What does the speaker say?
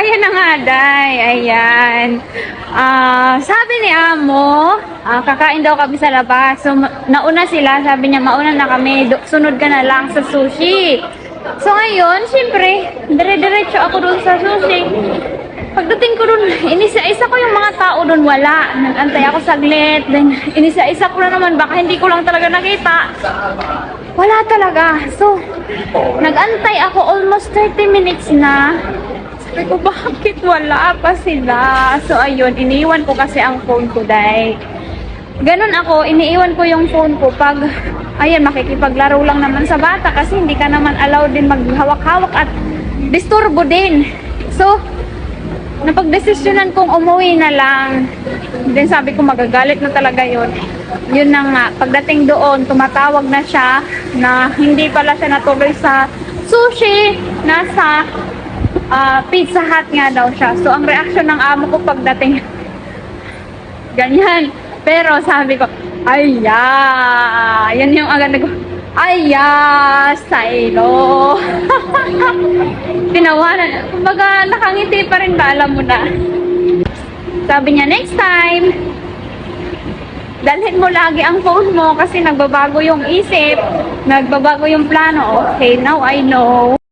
Ayan na nga, Day. Ayan. Sabi ni Amo, kakain daw kami sa labas. So, nauna sila. Sabi niya, mauna na kami. Sunod ka na lang sa sushi. So, ngayon, syempre, dire-diretso ako doon sa sushi. Pagdating ko doon, inisa-isa ko yung mga tao doon, wala. Nag-antay ako saglit. Then, inisa-isa ko na naman. Baka hindi ko lang talaga nakita. Wala talaga. So, nag-antay ako almost 30 minutes na. Sabi ko, bakit wala pa sila? So, ayun, iniiwan ko kasi ang phone ko, Day. Ganun ako, iniiwan ko yung phone ko pag, ayan, makikipaglaro lang naman sa bata kasi hindi ka naman allowed din maghawak-hawak at disturbo din. So, napagdesisyonan kong umuwi na lang. Then sabi ko, magagalit na talaga yun. Yun na nga, pagdating doon, tumatawag na siya na hindi pala siya natuloy sa sushi, nasa Pizza Hut nga daw siya. So, ang reaction ng amo ko pagdating, ganyan. Pero sabi ko, ayya, yan yung agad ko, ayya, saylo. Tinawanan. Kumbaga, nakangiti pa rin ba, alam mo na. Sabi niya, next time, dalhin mo lagi ang phone mo kasi nagbabago yung isip, nagbabago yung plano. Okay, now I know.